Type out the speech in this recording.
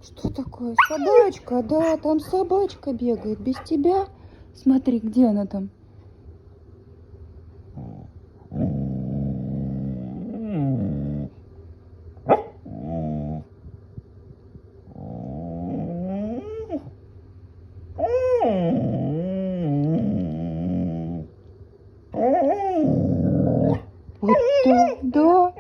Что такое? Собачка, да, там собачка бегает без тебя. Смотри, где она там? Вот так, да.